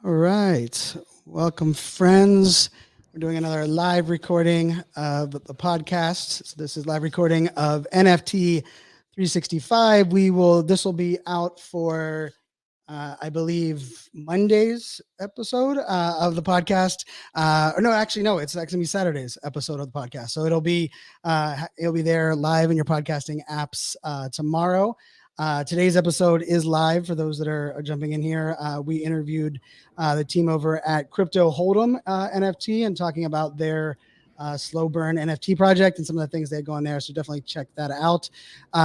All right. Welcome, friends. We're doing another live recording of the podcast. So this is live recording of NFT 365. This will be out for, I believe, Monday's episode of the podcast. Or no, actually, no, it's actually gonna be Saturday's episode of the podcast. So it'll be there live in your podcasting apps tomorrow. Today's episode is live for those that are jumping in here. We interviewed the team over at Crypto Hold'em NFT and talking about their slow burn NFT project and some of the things they go on there. So definitely check that out.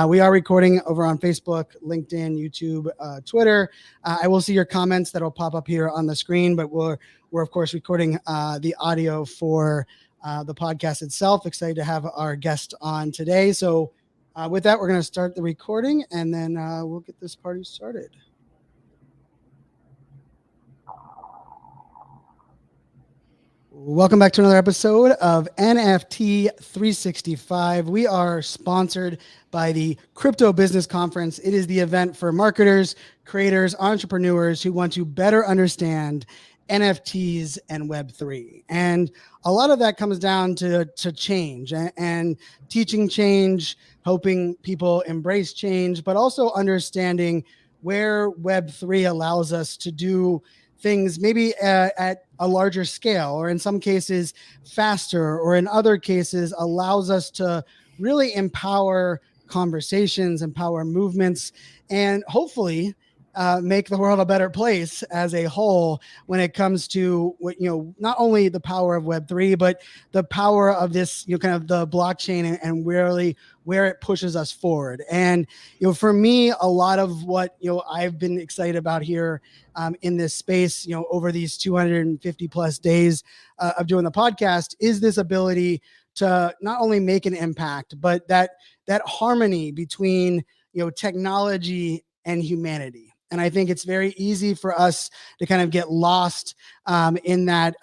We are recording over on Facebook, LinkedIn, YouTube, Twitter. I will see your comments that'll pop up here on the screen, but we're of course recording the audio for the podcast itself. Excited to have our guest on today. So with that, we're going to start the recording and then we'll get this party started. Welcome back to another episode of NFT 365. We are sponsored by the Crypto Business Conference. It is the event for marketers, creators, entrepreneurs who want to better understand NFTs and Web3. And a lot of that comes down to change and teaching change, helping people embrace change, but also understanding where Web3 allows us to do things maybe at a larger scale, or in some cases faster, or in other cases allows us to really empower conversations, empower movements, and hopefully make the world a better place as a whole when it comes to what, not only the power of Web3, but the power of this, kind of the blockchain and really where it pushes us forward. And, for me, a lot of what, I've been excited about here in this space, over these 250 plus days of doing the podcast is this ability to not only make an impact, but that harmony between, technology and humanity. And I think it's very easy for us to kind of get lost in that,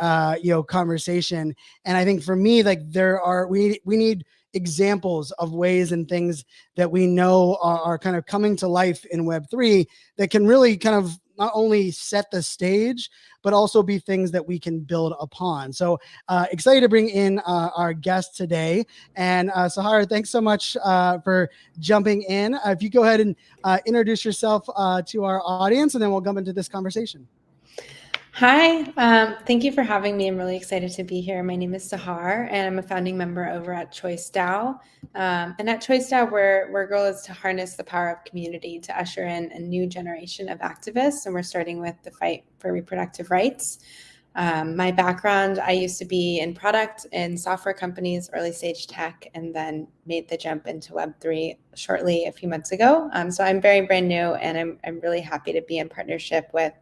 conversation. And I think for me, like we need examples of ways and things that we know are kind of coming to life in Web3 that can really kind of not only set the stage, but also be things that we can build upon. So excited to bring in our guest today. And Sahar, thanks so much for jumping in. If you go ahead and introduce yourself to our audience, and then we'll jump into this conversation. Hi, thank you for having me. I'm really excited to be here. My name is Sahar, and I'm a founding member over at Choice DAO. And at Choice DAO, our goal is to harness the power of community to usher in a new generation of activists. And we're starting with the fight for reproductive rights. My background, I used to be in product in software companies, early stage tech, and then made the jump into Web3 shortly a few months ago. So I'm very brand new, and I'm really happy to be in partnership with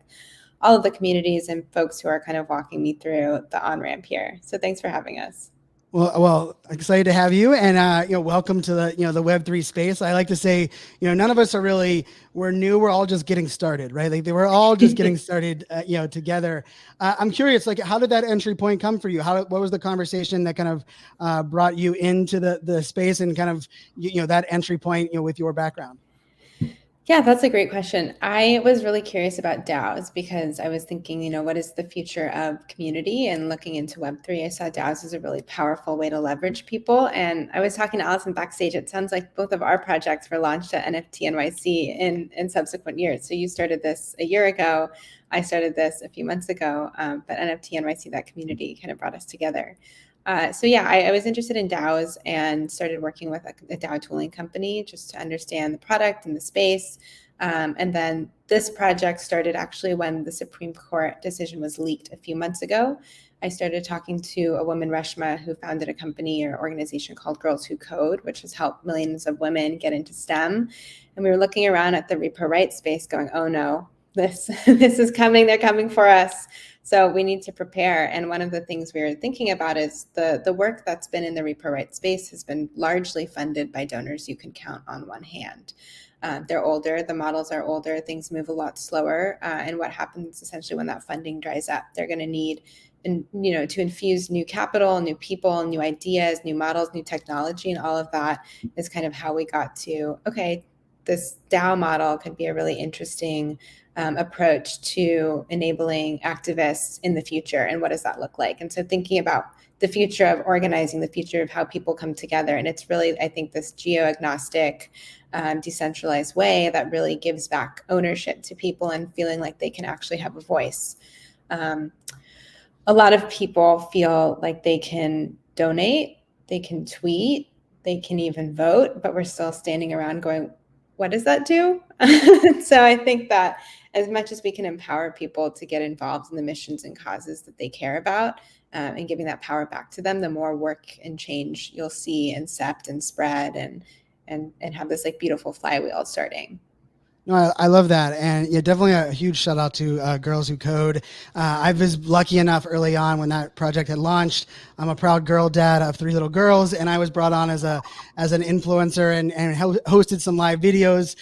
all of the communities and folks who are kind of walking me through the on-ramp here. So thanks for having us. Well, excited to have you, and welcome to the the Web3 space. I like to say, none of us we're new. We're all just getting started, right? Like we're all just getting started, together. I'm curious, like, how did that entry point come for you? What was the conversation that kind of brought you into the space and kind of that entry point, with your background? Yeah, that's a great question. I was really curious about DAOs because I was thinking, what is the future of community? And looking into Web3, I saw DAOs as a really powerful way to leverage people. And I was talking to Allison backstage. It sounds like both of our projects were launched at NFT NYC in subsequent years. So you started this a year ago. I started this a few months ago. But NFT NYC, that community kind of brought us together. So yeah, I was interested in DAOs and started working with a DAO tooling company just to understand the product and the space. And then this project started actually when the Supreme Court decision was leaked a few months ago. I started talking to a woman, Reshma, who founded a company or organization called Girls Who Code, which has helped millions of women get into STEM. And we were looking around at the repo rights space going, oh no, this is coming, they're coming for us. So we need to prepare. And one of the things we were thinking about is the work that's been in the repo rights space has been largely funded by donors you can count on one hand. They're older, the models are older, things move a lot slower. And what happens essentially when that funding dries up, they're going to need to infuse new capital, new people, new ideas, new models, new technology, and all of that is kind of how we got to, okay, this DAO model could be a really interesting approach to enabling activists in the future, and what does that look like? And so thinking about the future of organizing, the future of how people come together, and it's really, I think, this geo-agnostic, decentralized way that really gives back ownership to people and feeling like they can actually have a voice. A lot of people feel like they can donate, they can tweet, they can even vote, but we're still standing around going, what does that do? So I think that as much as we can empower people to get involved in the missions and causes that they care about, and giving that power back to them, the more work and change you'll see incept and spread and have this like beautiful flywheel starting. No, I love that. And yeah, definitely a huge shout out to Girls Who Code. I was lucky enough early on when that project had launched. I'm a proud girl dad of 3 little girls, and I was brought on as an influencer and hosted some live videos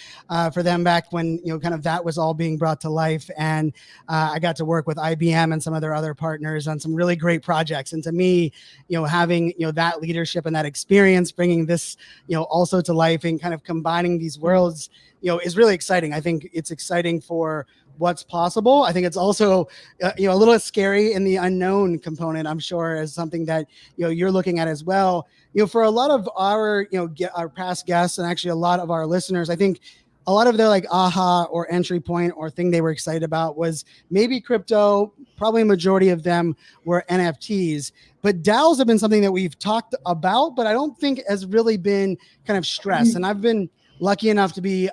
for them back when, kind of that was all being brought to life. And I got to work with IBM and some of their other partners on some really great projects. And to me, having, that leadership and that experience, bringing this, also to life and kind of combining these worlds, is really exciting. I think it's exciting for what's possible. I think it's also, a little scary in the unknown component, I'm sure, as something that, you're looking at as well. For a lot of our, our past guests and actually a lot of our listeners, I think a lot of their like aha or entry point or thing they were excited about was maybe crypto. Probably a majority of them were NFTs, but DAOs have been something that we've talked about, but I don't think has really been kind of stressed. And I've been lucky enough to be,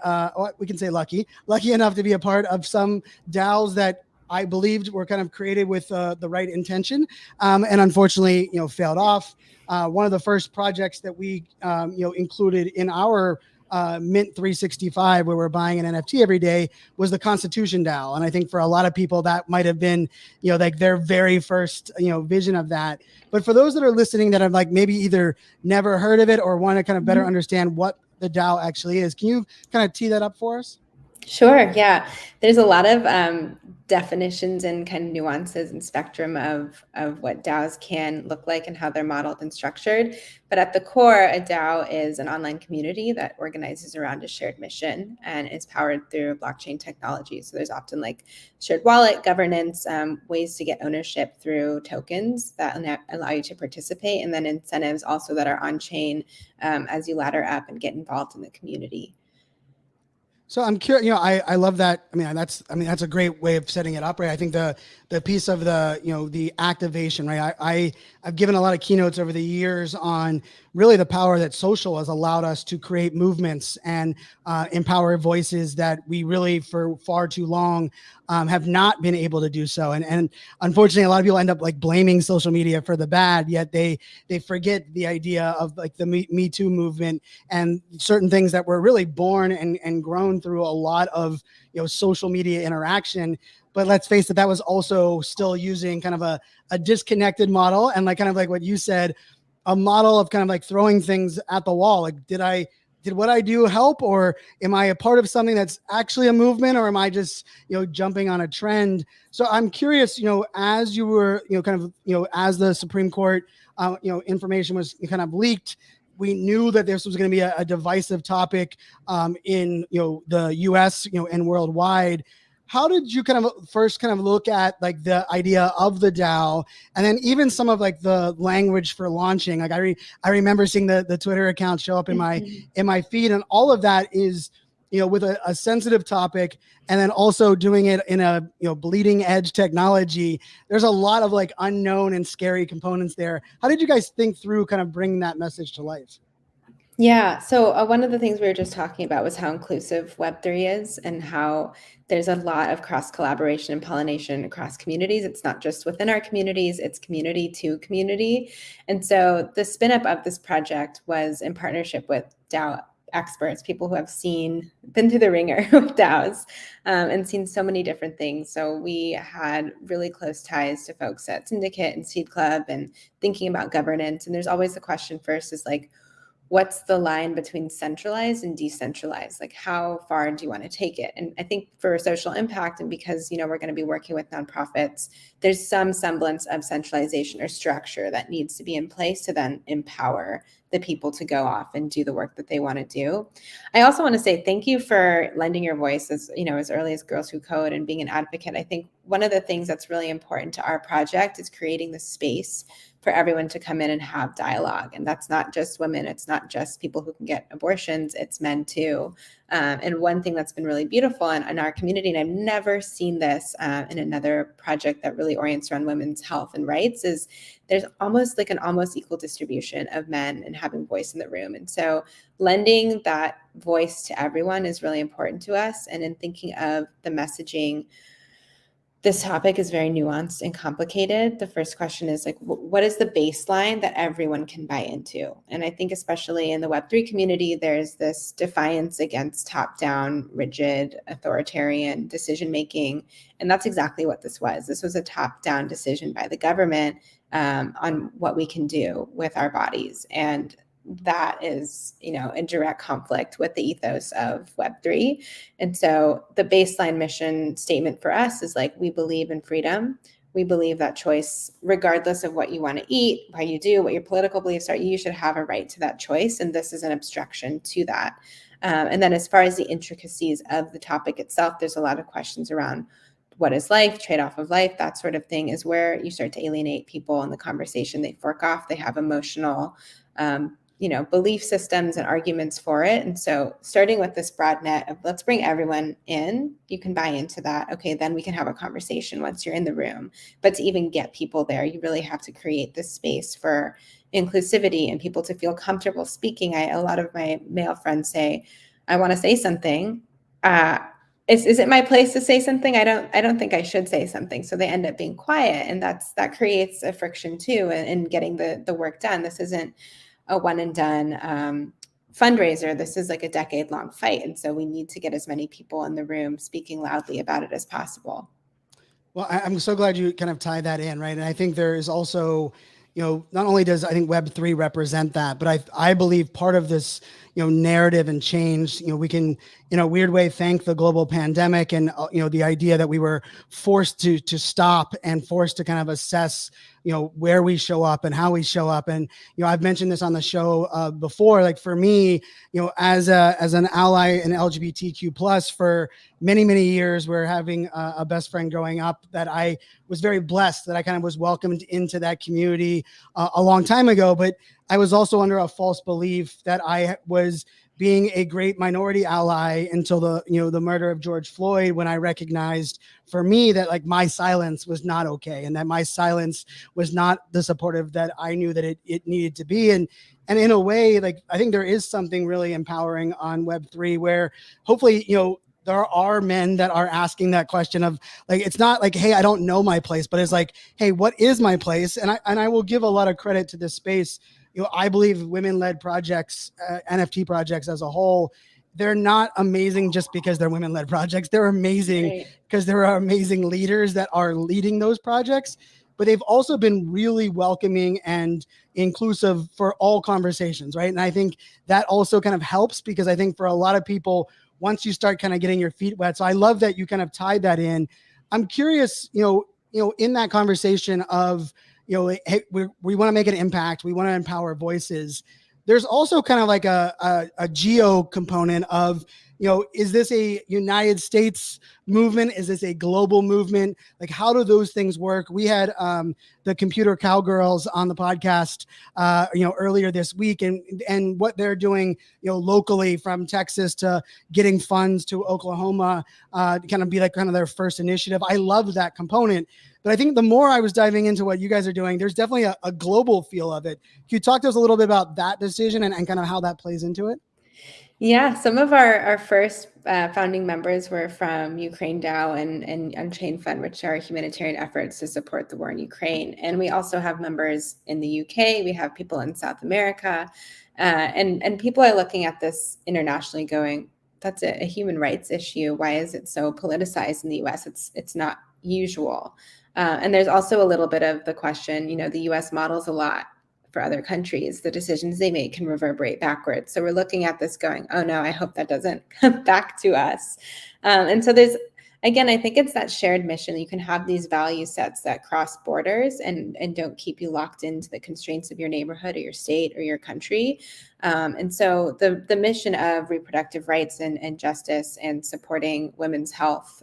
we can say lucky enough to be a part of some DAOs that I believed were kind of created with the right intention, and unfortunately, failed off. One of the first projects that we, included in our Mint 365, where we're buying an NFT every day, was the Constitution DAO. And I think for a lot of people, that might have been, like their very first, vision of that. But for those that are listening that have like maybe either never heard of it or want to kind of better understand what the DAO actually is, can you kind of tee that up for us? Sure. Yeah. There's a lot of definitions and kind of nuances and spectrum of what DAOs can look like and how they're modeled and structured. But at the core, a DAO is an online community that organizes around a shared mission and is powered through blockchain technology. So there's often like shared wallet governance, ways to get ownership through tokens that allow you to participate, and then incentives also that are on chain as you ladder up and get involved in the community. So I'm curious, I love that. That's a great way of setting it up, right? I think the piece of the, the activation, right? I've given a lot of keynotes over the years on really the power that social has allowed us to create movements and empower voices that we really for far too long have not been able to do so. And unfortunately, a lot of people end up like blaming social media for the bad, yet they forget the idea of like the Me Too movement and certain things that were really born and grown through a lot of, social media interaction. But let's face it, that was also still using kind of a disconnected model and like kind of like what you said, a model of kind of like throwing things at the wall. Like, did what I do help, or am I a part of something that's actually a movement, or am I just, jumping on a trend? So I'm curious, as you were, kind of, as the Supreme Court, information was kind of leaked, we knew that this was going to be a divisive topic in, the US, and worldwide. How did you kind of first kind of look at like the idea of the DAO, and then even some of like the language for launching? Like I remember seeing the Twitter account show up in my feed, and all of that is, with a sensitive topic, and then also doing it in a, bleeding edge technology. There's a lot of like unknown and scary components there. How did you guys think through kind of bringing that message to life? Yeah. So one of the things we were just talking about was how inclusive Web3 is and how there's a lot of cross collaboration and pollination across communities. It's not just within our communities, it's community to community. And so the spin up of this project was in partnership with DAO experts, people who have been through the ringer with DAOs and seen so many different things. So we had really close ties to folks at Syndicate and Seed Club and thinking about governance. And there's always the question first is like, what's the line between centralized and decentralized? Like, how far do you want to take it? And I think for social impact, and because, we're going to be working with nonprofits, there's some semblance of centralization or structure that needs to be in place to then empower the people to go off and do the work that they want to do. I also want to say thank you for lending your voice as early as Girls Who Code and being an advocate. I think one of the things that's really important to our project is creating the space for everyone to come in and have dialogue. And that's not just women. It's not just people who can get abortions. It's men too. And one thing that's been really beautiful in our community, and I've never seen this in another project that really orients around women's health and rights, is there's almost equal distribution of men and having voice in the room. And so lending that voice to everyone is really important to us. And in thinking of the messaging, this topic is very nuanced and complicated. The first question is like, what is the baseline that everyone can buy into? And I think especially in the Web3 community, there's this defiance against top-down, rigid, authoritarian decision-making. And that's exactly what this was. This was a top-down decision by the government on what we can do with our bodies. And that is, in direct conflict with the ethos of Web3. And so the baseline mission statement for us is like, we believe in freedom. We believe that choice, regardless of what you want to eat, how you do, what your political beliefs are, you should have a right to that choice. And this is an obstruction to that. And then as far as the intricacies of the topic itself, there's a lot of questions around what is life, trade-off of life, that sort of thing is where you start to alienate people in the conversation. They fork off, they have emotional belief systems and arguments for it. And so starting with this broad net of let's bring everyone in, you can buy into that. Okay, then we can have a conversation once you're in the room. But to even get people there, you really have to create this space for inclusivity and people to feel comfortable speaking. A lot of my male friends say, I want to say something. Is it my place to say something? I don't think I should say something. So they end up being quiet. And that creates a friction too in getting the work done. This isn't a one and done fundraiser. This is like a decade-long fight. And so we need to get as many people in the room speaking loudly about it as possible. Well, I'm so glad you kind of tie that in, right? And I think there is also, not only does I think Web3 represent that, but I believe part of this, narrative and change, we can, in a weird way, thank the global pandemic and, the idea that we were forced to stop and forced to kind of assess, where we show up and how we show up. And, I've mentioned this on the show before, like for me, as an ally in LGBTQ plus for many, many years, we're having a best friend growing up that I was very blessed that I kind of was welcomed into that community a long time ago. But I was also under a false belief that I was being a great minority ally until the murder of George Floyd, when I recognized for me that like my silence was not okay and that my silence was not the supportive that I knew that it needed to be. And in a way, like I think there is something really empowering on Web3 where hopefully, there are men that are asking that question of like, it's not like, hey, I don't know my place, but it's like, hey, what is my place? And I will give a lot of credit to this space. I believe women-led projects, NFT projects as a whole, they're not amazing just because they're women-led projects. They're amazing because there are amazing leaders that are leading those projects, but they've also been really welcoming and inclusive for all conversations, right? And I think that also kind of helps because I think for a lot of people, once you start kind of getting your feet wet. So I love that you kind of tied that in. I'm curious, in that conversation of, hey, we want to make an impact. We want to empower voices. There's also kind of like a geo component of, is this a United States movement? Is this a global movement? Like, how do those things work? We had the Computer Cowgirls on the podcast, earlier this week, and what they're doing, locally from Texas to getting funds to Oklahoma, to kind of be like kind of their first initiative. I love that component. But I think the more I was diving into what you guys are doing, there's definitely a global feel of it. Can you talk to us a little bit about that decision and kind of how that plays into it? Yeah, some of our first founding members were from UkraineDAO and Unchained Fund, which are humanitarian efforts to support the war in Ukraine. And we also have members in the UK. We have people in South America. And people are looking at this internationally going, that's a human rights issue. Why is it so politicized in the US? It's not usual. And there's also a little bit of the question, the US models a lot for other countries. The decisions they make can reverberate backwards. So we're looking at this going, oh no, I hope that doesn't come back to us. And so there's again, I think it's that shared mission. You can have these value sets that cross borders and don't keep you locked into the constraints of your neighborhood or your state or your country. And so the mission of reproductive rights and justice and supporting women's health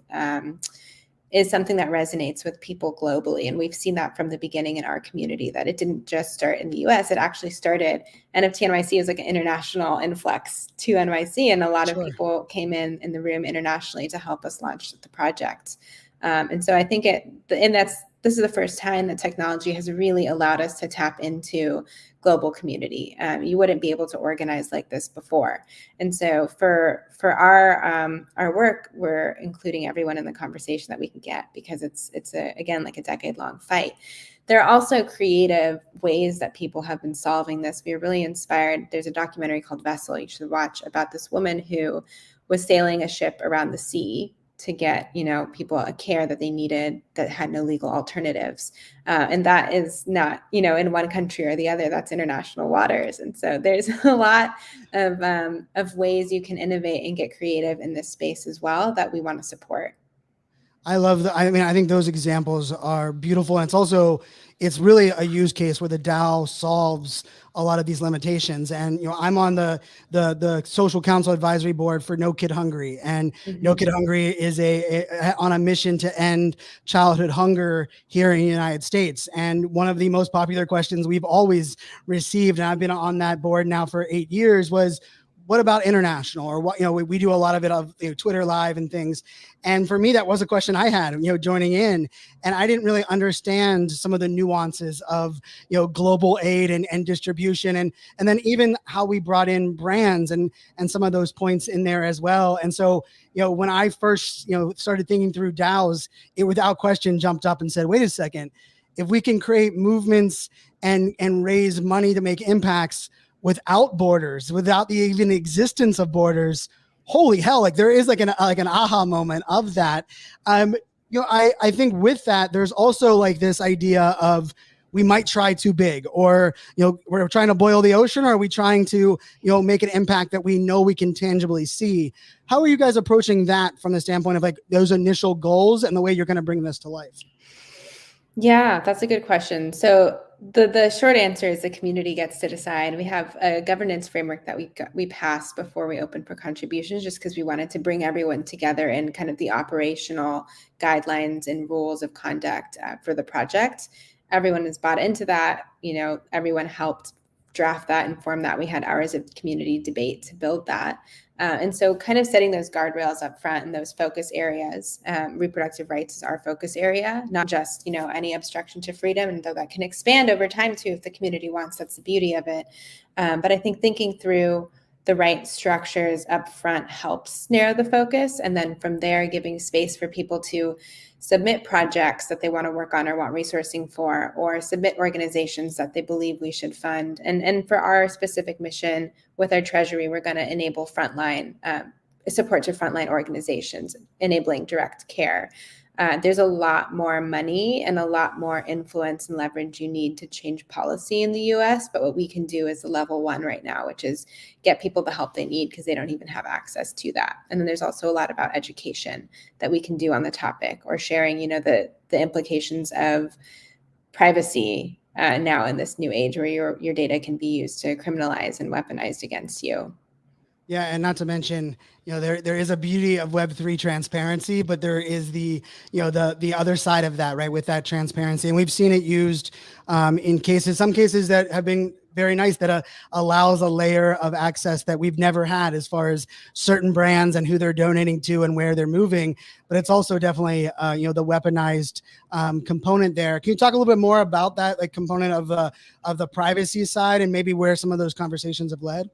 is something that resonates with people globally. And we've seen that from the beginning in our community, that it didn't just start in the US, it actually started, NFT NYC is like an international influx to NYC. And a lot of people came in the room internationally to help us launch the project. And so I think this is the first time that technology has really allowed us to tap into global community. You wouldn't be able to organize like this before. And so for our work, we're including everyone in the conversation that we can get, because it's again, like a decade-long fight. There are also creative ways that people have been solving this. We are really inspired. There's a documentary called Vessel you should watch, about this woman who was sailing a ship around the sea to get, people a care that they needed that had no legal alternatives. And that is not, in one country or the other, that's international waters. And so there's a lot of ways you can innovate and get creative in this space as well that we want to support. I love that. I mean, I think those examples are beautiful. And it's really a use case where the DAO solves a lot of these limitations. And, I'm on the social council advisory board for No Kid Hungry, and No Kid Hungry is on a mission to end childhood hunger here in the United States. And one of the most popular questions we've always received, and I've been on that board now for 8 years, was, what about international? Or what, we do a lot of it of Twitter Live and things. And for me, that was a question I had, joining in, and I didn't really understand some of the nuances of, global aid and distribution, and then even how we brought in brands and some of those points in there as well. And so, when I first, started thinking through DAOs, it without question jumped up and said, wait a second, if we can create movements and raise money to make impacts without borders, without the even existence of borders, holy hell! Like, there is like an aha moment of that. I think with that, there's also like this idea of, we might try too big, or we're trying to boil the ocean, or are we trying to make an impact that we know we can tangibly see? How are you guys approaching that from the standpoint of like those initial goals and the way you're going to bring this to life? Yeah, that's a good question. So the short answer is the community gets to decide. We have a governance framework that we passed before we opened for contributions, just because we wanted to bring everyone together in kind of the operational guidelines and rules of conduct for the project. Everyone has bought into that. Everyone helped draft that and form that. We had hours of community debate to build that. And so kind of setting those guardrails up front and those focus areas. Reproductive rights is our focus area, not just, any obstruction to freedom, and though that can expand over time too if the community wants. That's the beauty of it. But I think thinking through the right structures up front helps narrow the focus. And then from there, giving space for people to submit projects that they want to work on or want resourcing for, or submit organizations that they believe we should fund. And for our specific mission with our treasury, we're going to enable frontline support to frontline organizations, enabling direct care. There's a lot more money and a lot more influence and leverage you need to change policy in the US. But what we can do is the level one right now, which is get people the help they need, because they don't even have access to that. And then there's also a lot about education that we can do on the topic, or sharing, the implications of privacy now in this new age where your data can be used to criminalize and weaponized against you. Yeah, and not to mention, there is a beauty of Web3 transparency, but there is the other side of that, right? With that transparency, and we've seen it used in some cases that have been very nice, that allows a layer of access that we've never had, as far as certain brands and who they're donating to and where they're moving. But it's also definitely the weaponized component there. Can you talk a little bit more about that, like, component of the privacy side, and maybe where some of those conversations have led?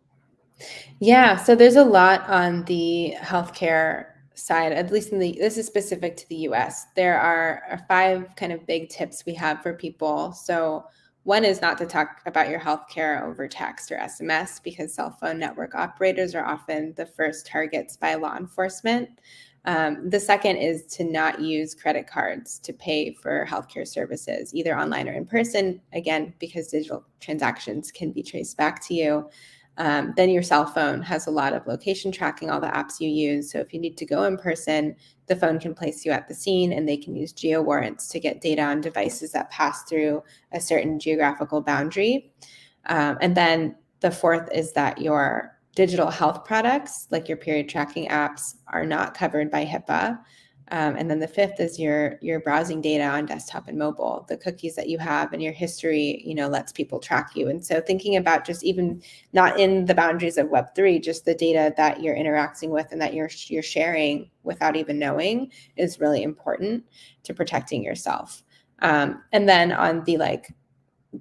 Yeah, so there's a lot on the healthcare side, at least this is specific to the US. There are 5 kind of big tips we have for people. So one is not to talk about your healthcare over text or SMS, because cell phone network operators are often the first targets by law enforcement. The second is to not use credit cards to pay for healthcare services, either online or in person, again, because digital transactions can be traced back to you. Then your cell phone has a lot of location tracking, all the apps you use. So if you need to go in person, the phone can place you at the scene, and they can use geo warrants to get data on devices that pass through a certain geographical boundary. And then the fourth is that your digital health products, like your period tracking apps, are not covered by HIPAA. And then the fifth is your browsing data on desktop and mobile. The cookies that you have and your history, lets people track you. And so thinking about just even not in the boundaries of Web3, just the data that you're interacting with and that you're sharing without even knowing is really important to protecting yourself. And then on the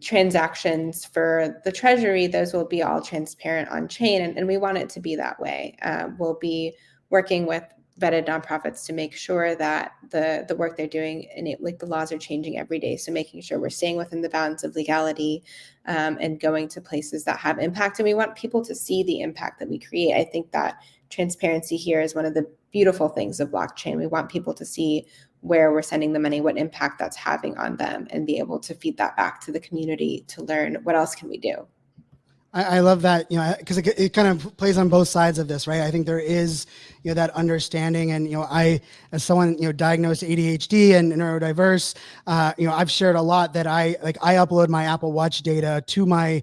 transactions for the treasury, those will be all transparent on chain, and we want it to be that way. We'll be working with vetted nonprofits to make sure that the work they're doing, and the laws are changing every day, so making sure we're staying within the bounds of legality, and going to places that have impact. And we want people to see the impact that we create. I think that transparency here is one of the beautiful things of blockchain. We want people to see where we're sending the money, what impact that's having on them, and be able to feed that back to the community to learn what else can we do. I love that, because it kind of plays on both sides of this, right? I think there is, that understanding, and I, as someone diagnosed ADHD and neurodiverse, I've shared a lot that I upload my Apple Watch data to my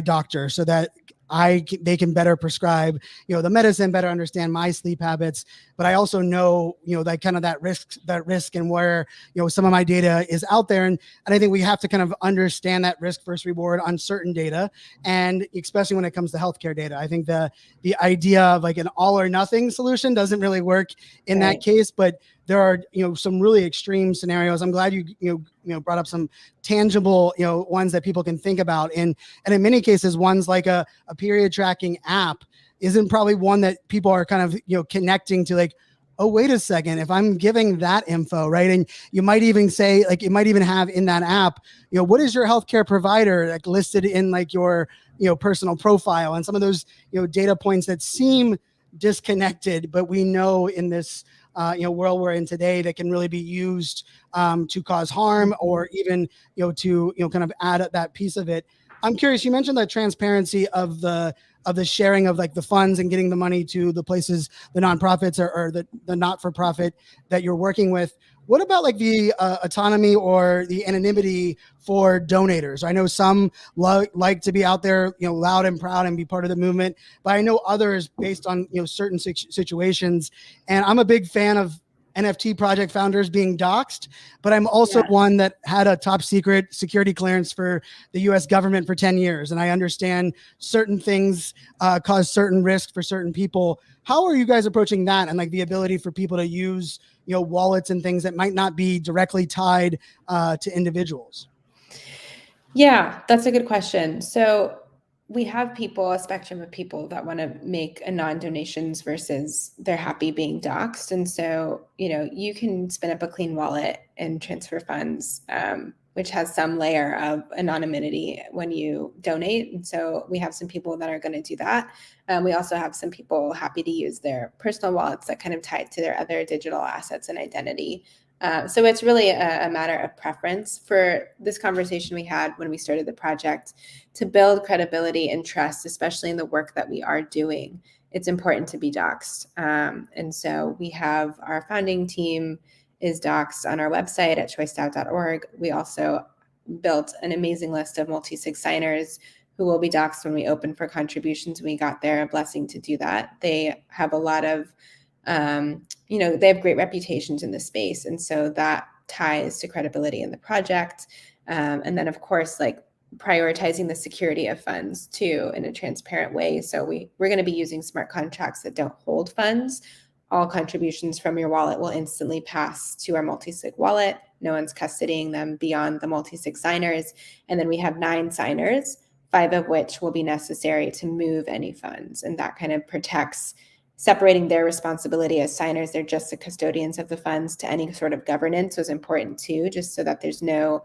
doctor so that they can better prescribe, the medicine, better understand my sleep habits. But I also know, that risk and where, some of my data is out there. And I think we have to kind of understand that risk versus reward on certain data. And especially when it comes to healthcare data, I think the idea of an all or nothing solution doesn't really work in that case. But there are, some really extreme scenarios. I'm glad you brought up some tangible, ones that people can think about. And in many cases, ones like a period tracking app isn't probably one that people are kind of, connecting to, oh, wait a second, if I'm giving that info, right? And you might even say, it might even have in that app, what is your healthcare provider listed in your, personal profile, and some of those, data points that seem disconnected, but we know in this world we're in today that can really be used to cause harm, or even to kind of add that piece of it. I'm curious, you mentioned that transparency of the sharing of the funds and getting the money to the places, the nonprofits or the not-for-profit that you're working with. What about the autonomy or the anonymity for donators? I know some like to be out there, loud and proud and be part of the movement, but I know others based on, certain situations. And I'm a big fan of NFT project founders being doxxed, but I'm also one that had a top secret security clearance for the US government for 10 years. And I understand certain things cause certain risks for certain people. How are you guys approaching that, and the ability for people to use, wallets and things that might not be directly tied to individuals? Yeah, that's a good question. So we have a spectrum of people that want to make a non-donations versus they're happy being doxxed. And so, you can spin up a clean wallet and transfer funds, which has some layer of anonymity when you donate. And so we have some people that are going to do that. We also have some people happy to use their personal wallets that kind of tie it to their other digital assets and identity. So it's really a matter of preference. For this conversation we had when we started the project, to build credibility and trust, especially in the work that we are doing, it's important to be doxxed. And so we have our founding team is doxxed on our website at ChoiceDAO.org. We also built an amazing list of multi-sig signers who will be doxxed when we open for contributions. We got their blessing to do that. They have a lot of they have great reputations in the space. And so that ties to credibility in the project. And then, of course, prioritizing the security of funds too in a transparent way. So we're going to be using smart contracts that don't hold funds. All contributions from your wallet will instantly pass to our multi-sig wallet. No one's custodying them beyond the multi-sig signers. And then we have 9 signers, 5 of which will be necessary to move any funds. And that kind of protects separating their responsibility as signers. They're just the custodians of the funds, to any sort of governance was important too, just so that there's no,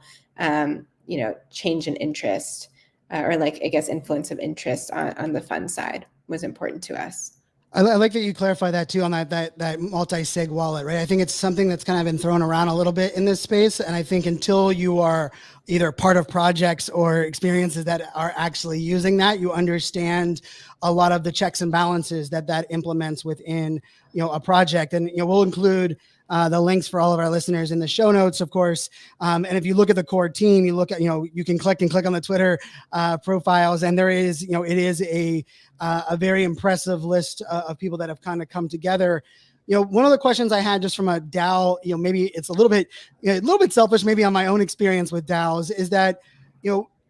change in interest or influence of interest on the fund side was important to us. I like that you clarify that too on that multi-sig wallet, right? I think it's something that's kind of been thrown around a little bit in this space. And I think until you are either part of projects or experiences that are actually using that, you understand a lot of the checks and balances that implements within, a project. And, we'll include the links for all of our listeners in the show notes, of course. And if you look at the core team, you look at, you can click on the Twitter profiles, and there is, it is a very impressive list of people that have kind of come together. One of the questions I had just from a DAO, maybe it's a little bit selfish, maybe on my own experience with DAOs, is that,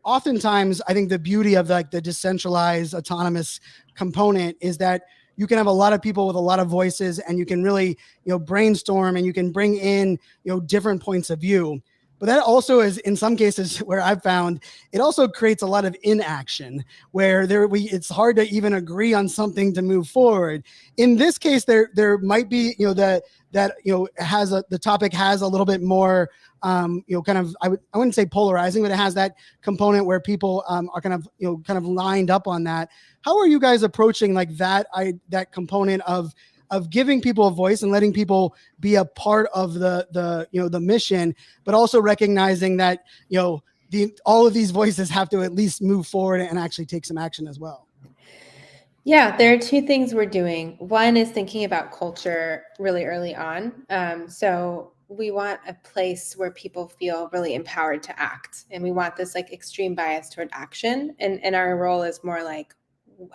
oftentimes I think the beauty of like the decentralized autonomous component is that you can have a lot of people with a lot of voices, and you can really, brainstorm, and you can bring in, different points of view. But that also is, in some cases where I've found, it also creates a lot of inaction where it's hard to even agree on something to move forward. In this case, there might be, the topic has a little bit more, kind of, I wouldn't say polarizing, but it has that component where people are kind of lined up on that. How are you guys approaching like that component of giving people a voice and letting people be a part of the mission, but also recognizing that, all of these voices have to at least move forward and actually take some action as well? Yeah, there are two things we're doing. One is thinking about culture really early on. So we want a place where people feel really empowered to act. And we want this like extreme bias toward action. And our role is more like,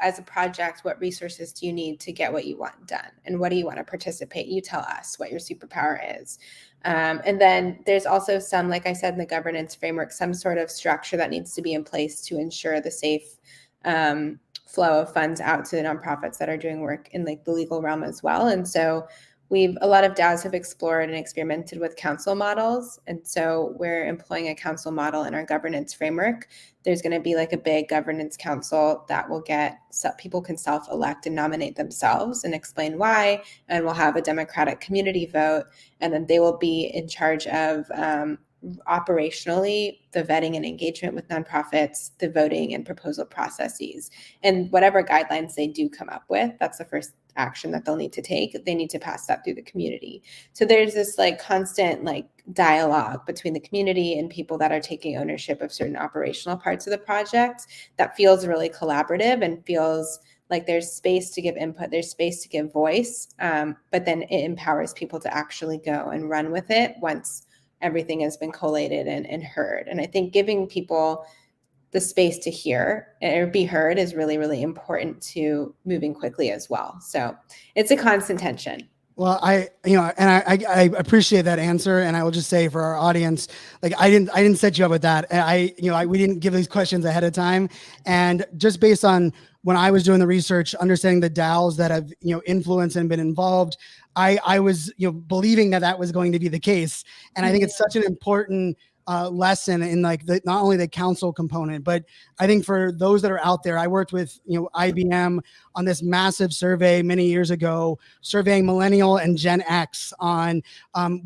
as a project, what resources do you need to get what you want done? And what do you want to participate? You tell us what your superpower is. And then there's also some, like I said, in the governance framework, some sort of structure that needs to be in place to ensure the safe flow of funds out to the nonprofits that are doing work in like the legal realm as well. And so a lot of DAOs have explored and experimented with council models. And so we're employing a council model in our governance framework. There's going to be like a big governance council that will people can self-elect and nominate themselves and explain why. And we'll have a democratic community vote. And then they will be in charge of operationally the vetting and engagement with nonprofits, the voting and proposal processes, and whatever guidelines they do come up with. That's the first action that they'll need to take. They need to pass that through the community. So there's this like constant like dialogue between the community and people that are taking ownership of certain operational parts of the project that feels really collaborative and feels like there's space to give input, there's space to give voice, but then it empowers people to actually go and run with it once everything has been collated and heard. And I think giving people the space to hear or be heard is really, really important to moving quickly as well. So it's a constant tension. Well, I appreciate that answer, and I will just say for our audience, like I didn't set you up with that. We didn't give these questions ahead of time, and just based on when I was doing the research, understanding the DAOs that have influenced and been involved, I was believing that was going to be the case, and I think it's such an important lesson in like not only the council component, but I think for those that are out there, I worked with IBM on this massive survey many years ago, surveying millennial and Gen X on how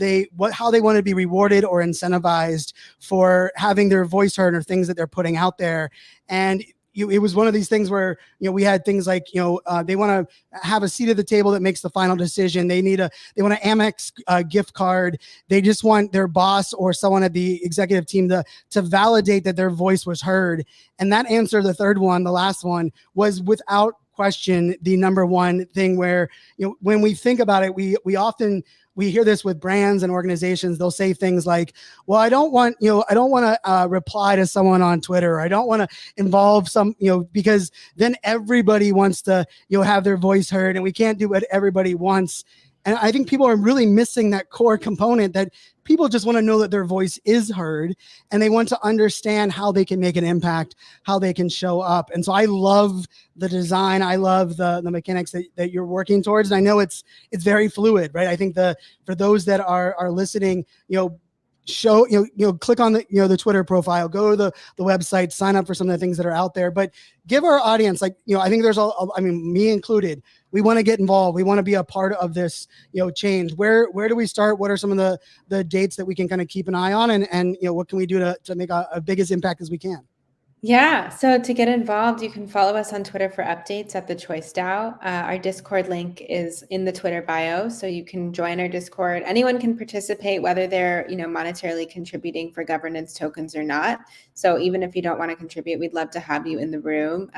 they want to be rewarded or incentivized for having their voice heard or things that they're putting out there. And it was one of these things where, we had things like, they want to have a seat at the table that makes the final decision. They want an Amex gift card. They just want their boss or someone at the executive team to validate that their voice was heard. And that answer, the third one, the last one, was without question the number one thing where, when we think about it, we hear this with brands and organizations. They'll say things like, well, I don't want to reply to someone on Twitter. Or I don't want to involve some, because then everybody wants to, have their voice heard, and we can't do what everybody wants. And I think people are really missing that core component that people just want to know that their voice is heard, and they want to understand how they can make an impact, how they can show up. And so I love the design. I love the mechanics that you're working towards. And I know it's very fluid, right? I think for those that are listening, click on the Twitter profile, go to the website, sign up for some of the things that are out there, but give our audience, I think there's me included, we want to get involved. We want to be a part of this, change. Where do we start? What are some of the dates that we can kind of keep an eye on, and what can we do to make a biggest impact as we can? Yeah, so to get involved, you can follow us on Twitter for updates at the Choice DAO. Our Discord link is in the Twitter bio, so you can join our Discord. Anyone can participate, whether they're monetarily contributing for governance tokens or not. So even if you don't want to contribute, we'd love to have you in the room.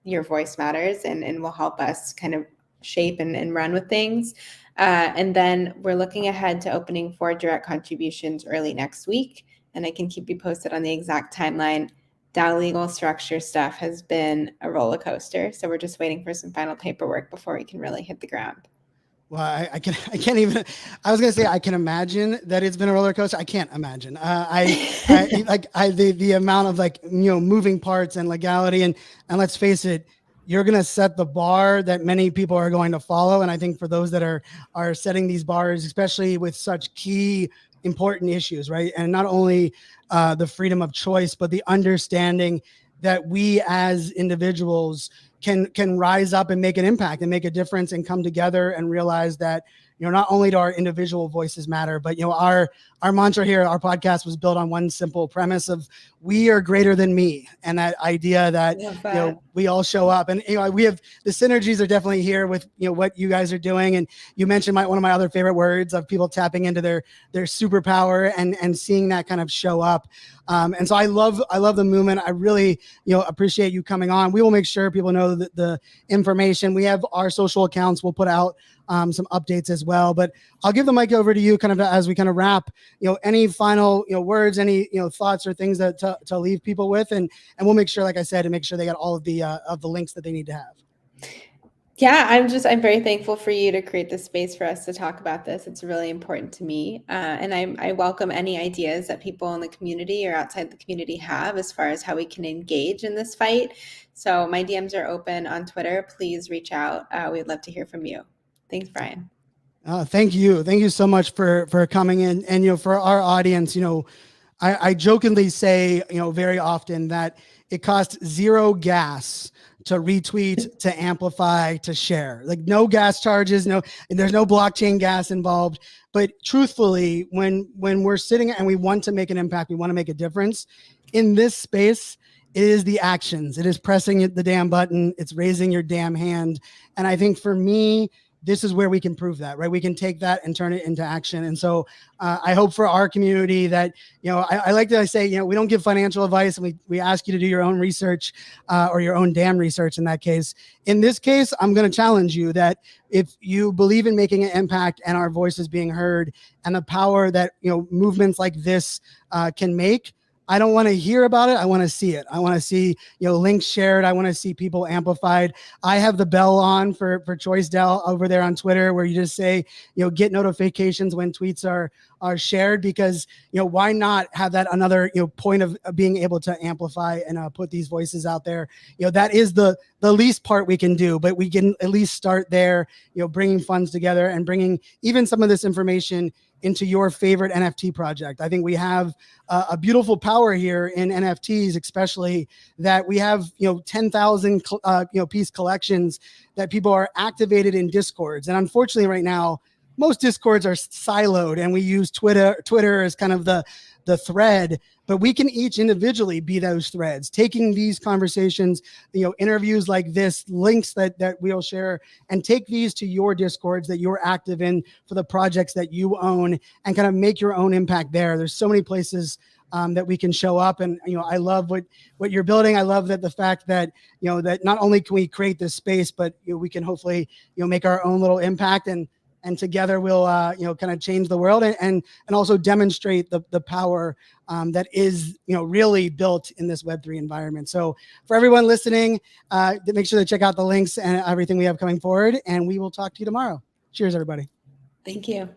Your voice matters and will help us kind of shape and run with things. And then we're looking ahead to opening for direct contributions early next week, and I can keep you posted on the exact timeline. DAO legal structure stuff has been a roller coaster. So we're just waiting for some final paperwork before we can really hit the ground. Well, I can't even, I was going to say, I can imagine that it's been a roller coaster. I can't imagine. The amount of moving parts and legality and let's face it, you're going to set the bar that many people are going to follow. And I think for those that are setting these bars, especially with such key important issues, right? And not only the freedom of choice, but the understanding that we as individuals can rise up and make an impact and make a difference and come together and realize that, not only do our individual voices matter, but, our mantra here, our podcast was built on one simple premise of we are greater than me. And that idea that, we all show up and, we have the synergies are definitely here with, what you guys are doing. And you mentioned one of my other favorite words of people tapping into their superpower and seeing that kind of show up. And so I love the movement. I really, appreciate you coming on. We will make sure people know the information. We have our social accounts. We'll put out some updates as well, but I'll give the mic over to you kind of as we kind of wrap, any final, words, any, thoughts or things that to leave people with. And we'll make sure, like I said, to make sure they got all of the links that they need to have. Yeah, I'm very thankful for you to create this space for us to talk about this. It's really important to me. And I welcome any ideas that people in the community or outside the community have as far as how we can engage in this fight. So my DMs are open on Twitter. Please reach out. We'd love to hear from you. Thanks, Brian. Thank you. Thank you so much for coming in. And, for our audience, I jokingly say, very often that it costs zero gas to retweet, to amplify, to share. Like no gas charges, there's no blockchain gas involved. But truthfully, when we're sitting and we want to make an impact, we want to make a difference in this space, it is the actions. It is pressing the damn button. It's raising your damn hand. And I think for me, this is where we can prove that, right? We can take that and turn it into action. And so I hope for our community that, I like to say, we don't give financial advice and we ask you to do your own research or your own damn research in that case. In this case, I'm going to challenge you that if you believe in making an impact and our voices being heard and the power that, movements like this can make, I don't want to hear about it. I want to see it. I want to see, links shared. I want to see people amplified. I have the bell on for Choice DAO over there on Twitter where you just say, get notifications when tweets are shared because, why not have that another, point of being able to amplify and put these voices out there. That is the least part we can do, but we can at least start there, bringing funds together and bringing even some of this information into your favorite NFT project. I think we have a beautiful power here in NFTs, especially that we have, 10,000, piece collections that people are activated in Discords. And unfortunately right now, most Discords are siloed and we use Twitter as kind of the thread, but we can each individually be those threads, taking these conversations, interviews like this, links that we'll share, and take these to your Discords that you're active in for the projects that you own and kind of make your own impact there. There's so many places that we can show up. And, I love what you're building. I love that the fact that, that not only can we create this space, but we can hopefully, make our own little impact and together we'll, kind of change the world and also demonstrate the power that is, really built in this Web3 environment. So for everyone listening, make sure to check out the links and everything we have coming forward, and we will talk to you tomorrow. Cheers, everybody. Thank you.